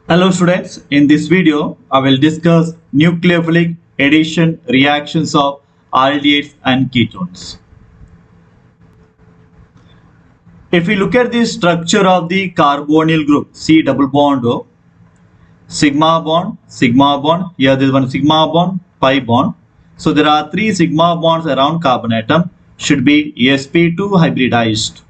Hello students, in this video I will discuss nucleophilic addition reactions of aldehydes and ketones. If we look at the structure of the carbonyl group, C double bond O, sigma bond, here there is one sigma bond, pi bond. So there are three sigma bonds around carbon atom, should be sp2 hybridized.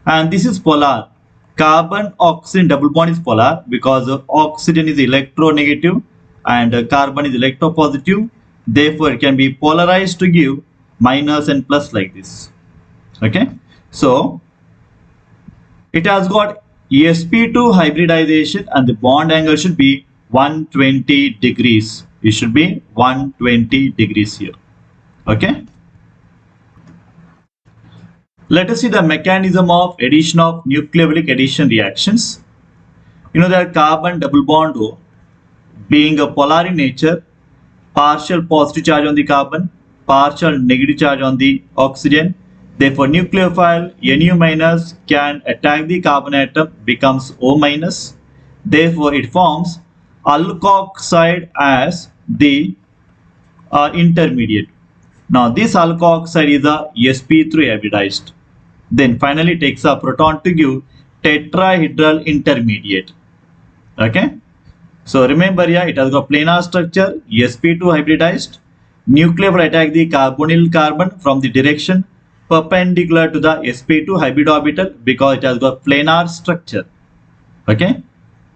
And this is polar. Carbon oxygen double bond is polar because oxygen is electronegative and carbon is electropositive. Therefore, it can be polarized to give minus and plus like this. Okay. So, it has got sp2 hybridization and the bond angle should be 120 degrees. It should be 120 degrees here. Okay. Let us see the mechanism of addition of nucleophilic addition reactions. You know that carbon double bond O, being a polar in nature, partial positive charge on the carbon, partial negative charge on the oxygen. Therefore, nucleophile Nu minus can attack the carbon atom, becomes O minus. Therefore, it forms alkoxide as the intermediate. Now, this alkoxide is a sp3 hybridized. Then finally takes a proton to give tetrahedral intermediate. Okay. So remember here it has got planar structure, sp2 hybridized. Nucleophile attack the carbonyl carbon from the direction perpendicular to the sp2 hybrid orbital because it has got planar structure. Okay.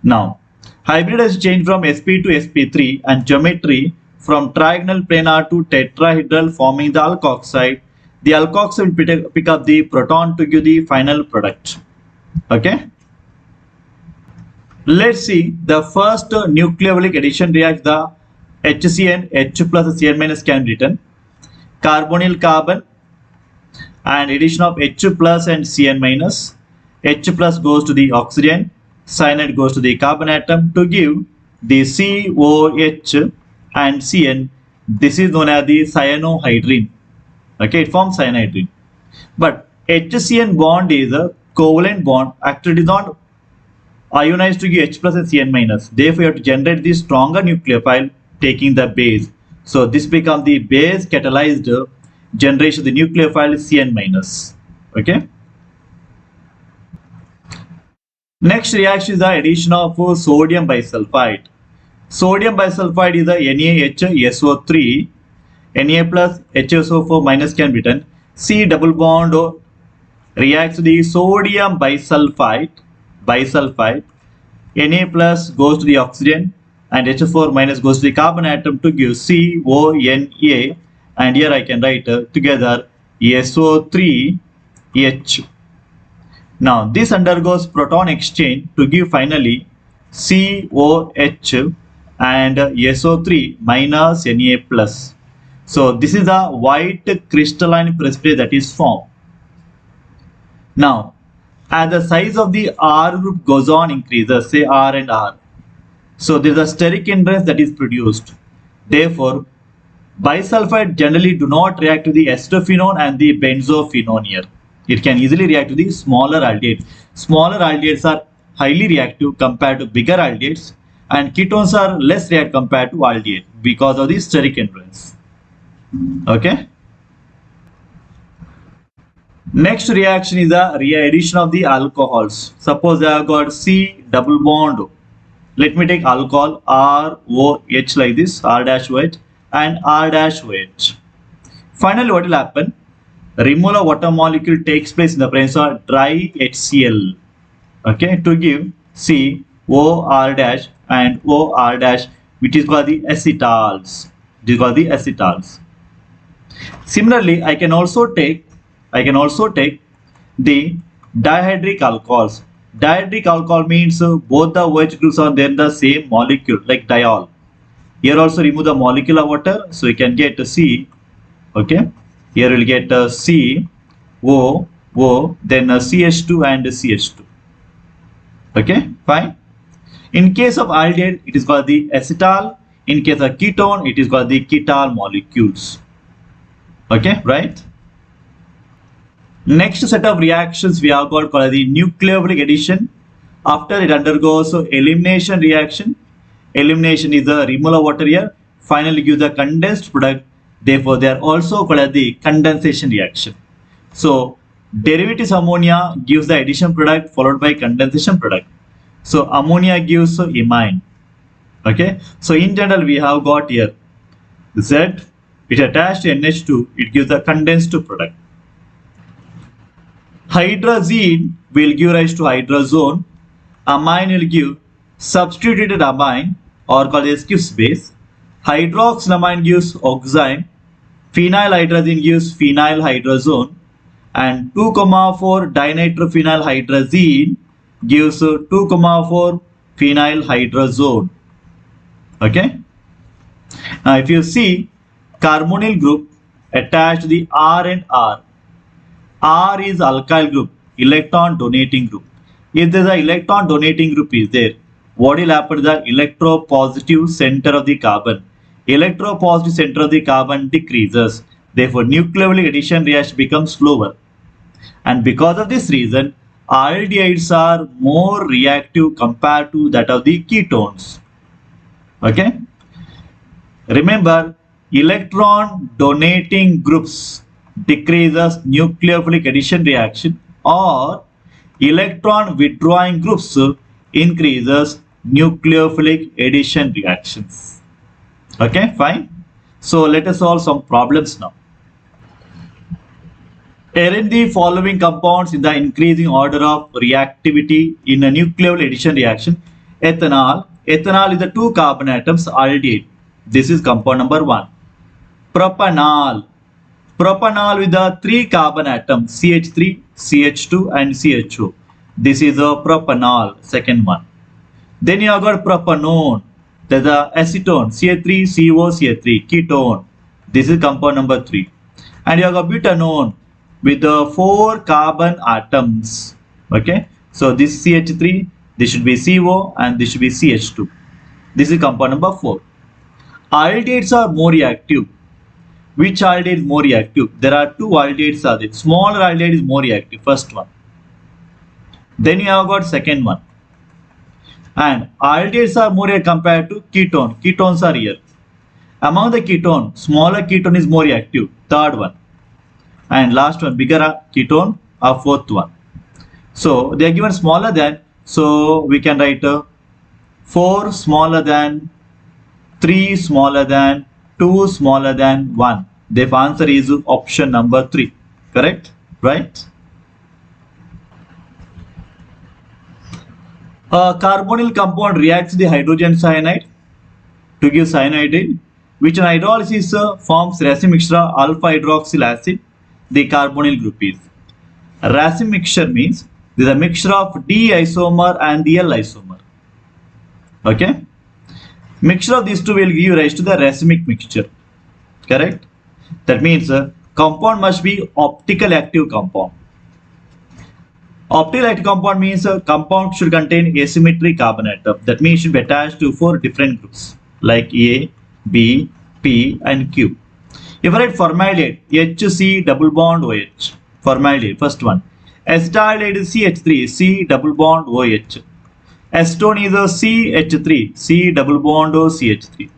Now hybridization change from sp to sp3 and geometry from trigonal planar to tetrahedral forming the alkoxide. The alkoxide will pick up the proton to give the final product. Okay. Let's see the first nucleophilic addition react. The HCN, H plus Cn minus can be written. Carbonyl carbon and addition of H plus and Cn minus. H plus goes to the oxygen, cyanide goes to the carbon atom to give the COH and Cn. This is known as the cyanohydrine. Okay, it forms cyanohydrine. But HCN bond is a covalent bond. Actually, it is not ionized to give H plus and Cn minus. Therefore, you have to generate the stronger nucleophile taking the base. So, this becomes the base catalyzed generation of the nucleophile Cn minus. Okay. Next reaction is the addition of sodium bisulfite. Sodium bisulfite is the NaHSO3. Na plus HSO4 minus can be written. C double bond O reacts to the sodium bisulfite. Na plus goes to the oxygen and HO4 minus goes to the carbon atom to give CONA, and here I can write together SO3H. Now this undergoes proton exchange to give finally COH and SO3 minus Na plus. So this is the white crystalline precipitate that is formed. Now, as the size of the R group goes on increases, say R and R. So there is a steric hindrance that is produced. Therefore, bisulfite generally do not react to the estophenone and the benzophenone here. It can easily react to the smaller aldehydes. Smaller aldehydes are highly reactive compared to bigger aldehydes, and ketones are less reactive compared to aldehyde because of the steric hindrance. Okay. Next reaction is the addition of the alcohols. Suppose I have got C double bond O. Let me take alcohol ROH like this, R dash OH and R dash OH. Finally, what will happen? Removal of water molecule takes place in the presence of dry HCl. Okay, to give COR dash and OR dash, which is called the acetals. This is called the acetals. Similarly, I can also take the dihydric alcohols. Dihydric alcohol means both the OH groups are there in the same molecule, like diol. Here also remove the molecule of water, so you can get C. Okay, here we'll get C, O, then CH2 and CH2. Okay, fine. In case of aldehyde, it is called the acetal. In case of ketone, it is called the ketal molecules. Okay, right? Next set of reactions we have got called the nucleophilic addition. After it undergoes elimination reaction. Elimination is the removal of water here. Finally gives the condensed product. Therefore, they are also called as the condensation reaction. So, derivatives ammonia gives the addition product followed by condensation product. So, ammonia gives imine. Okay. So, in general, we have got here Z. It attached to NH2. It gives the condensed product. Hydrazine will give rise to hydrazone. Amine will give substituted amine or called as Gibbs base. Hydroxylamine gives oxime. Phenylhydrazine gives phenylhydrazone. And 2,4 dinitrophenylhydrazine gives 2,4 phenylhydrazone. Okay. Now, if you see carbonyl group attached to the R and R. R is alkyl group, electron donating group. If there is an electron donating group is there, what will happen to the electropositive center of the carbon? Electropositive center of the carbon decreases. Therefore, nucleophilic addition reaction becomes slower. And because of this reason, aldehydes are more reactive compared to that of the ketones. Okay. Remember, electron donating groups decreases nucleophilic addition reaction, or electron withdrawing groups increases nucleophilic addition reactions. Okay, fine. So let us solve some problems now. Arrange the following compounds in the increasing order of reactivity in a nucleophilic addition reaction. Ethanol. Ethanol is the 2 carbon atoms aldehyde. This is compound number 1. Propanol. Propanol with the 3 carbon atoms CH3, CH2 and CHO. This is a propanol, second one. Then you have got propanone. There's a acetone CH3CO CH3 ketone. This is compound number 3. And you have got butanone with the 4 carbon atoms. Okay. So this is CH3, this should be CO and this should be CH2. This is compound number 4. Aldehydes are more reactive. Which aldehyde is more reactive? There are 2 aldehydes are there. Smaller aldehyde is more reactive, first one. Then you have got second one. And aldehydes are more compared to ketone. Ketones are here. Among the ketone, smaller ketone is more reactive, third one. And last one, bigger ketone, are fourth one. So they are given smaller than, so we can write 4 smaller than, 3 smaller than, 2 smaller than 1. The answer is option number 3. Correct? Right? A carbonyl compound reacts with the hydrogen cyanide to give cyanide, which in hydrolysis forms raceme mixture alpha hydroxyl acid. The carbonyl group is. Raceme mixture means this is a mixture of D isomer and the L isomer. Okay? Mixture of these two will give rise to the racemic mixture. Correct? That means compound must be optically active compound. Optically active compound means a compound should contain asymmetry carbon atom. That means it should be attached to 4 different groups like A, B, P and Q. If I write formaldehyde, HC double bond OH. Formaldehyde, first one. Acetaldehyde is CH3, C double bond OH. Acetone is a CH3, C double bond O CH3.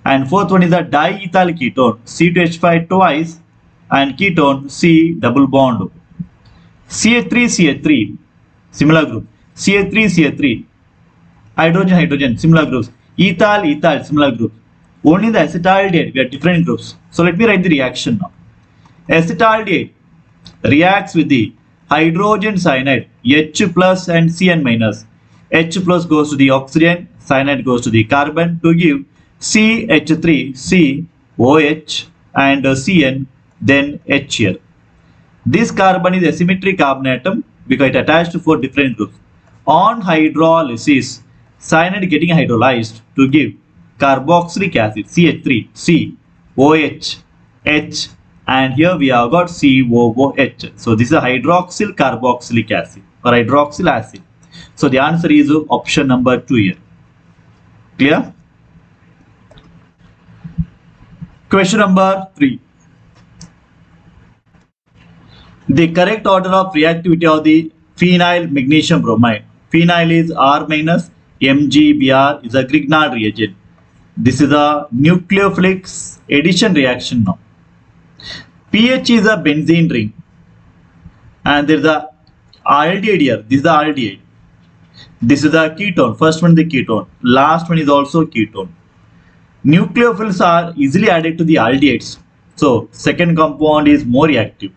And fourth one is a diethyl ketone, C2H5 twice and ketone C double bond O. CH3, similar group. CH3, hydrogen, similar groups. Ethyl, similar groups. Only the acetaldehyde, we have different groups. So let me write the reaction now. Acetaldehyde reacts with the hydrogen cyanide, H plus and Cn minus. H plus goes to the oxygen, cyanide goes to the carbon to give CH3, C, OH and Cn, then H here. This carbon is asymmetric carbon atom because it attached to 4 different groups. On hydrolysis, cyanide getting hydrolyzed to give carboxylic acid, CH3, C, OH, H and here we have got COOH. So this is a hydroxyl carboxylic acid or hydroxyl acid. So the answer is option number 2 here. Clear? Question number 3. The correct order of reactivity of the phenyl magnesium bromide. Phenyl is R minus, MgBr is a Grignard reagent. This is a nucleophilic addition reaction now. pH is a benzene ring, and there is a aldehyde here. This is the aldehyde. This is the ketone. First one is the ketone. Last one is also ketone. Nucleophiles are easily added to the aldehydes. So second compound is more reactive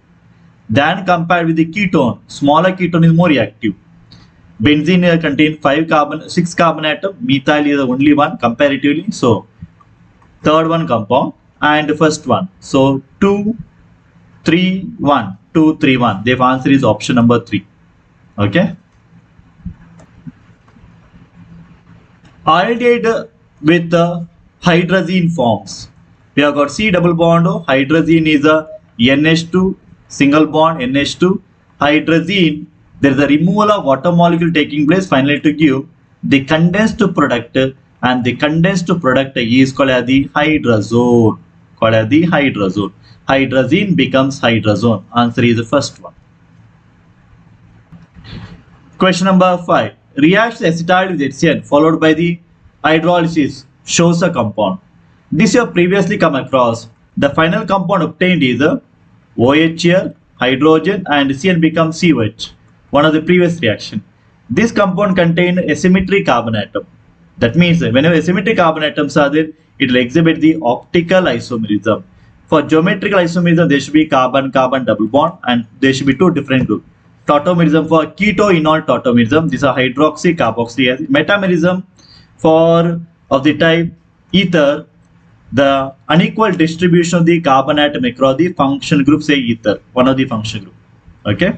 than compared with the ketone. Smaller ketone is more reactive. Benzene contains 6 carbon atom. Methyl is only one comparatively. So third one compound and first one. So 2, 3, 1. 2, 3, 1. The answer is option number 3. Okay. Aldehyde with hydrazine forms. We have got C double bond O. Hydrazine is a NH2 single bond NH2. Hydrazine, there is a removal of water molecule taking place finally to give the condensed product, and the condensed product is called as the hydrazone. Hydrazine becomes hydrazone. Answer is the first one. Question number 5. Reacts acetyl with HCl followed by the hydrolysis shows a compound. This you have previously come across. The final compound obtained is a OHCl, hydrogen, and Cl becomes COH. One of the previous reaction. This compound contains asymmetric carbon atom. That means whenever asymmetric carbon atoms are there, it will exhibit the optical isomerism. For geometrical isomerism, there should be carbon-carbon double bond, and there should be 2 different groups. Tautomerism for keto-enol tautomerism. These are hydroxy carboxy acid. Metamerism for of the type ether, the unequal distribution of the carbon atom across the function group, say ether, one of the function group. Okay.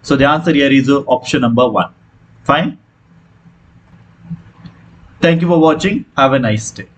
So the answer here is option number 1. Fine. Thank you for watching. Have a nice day.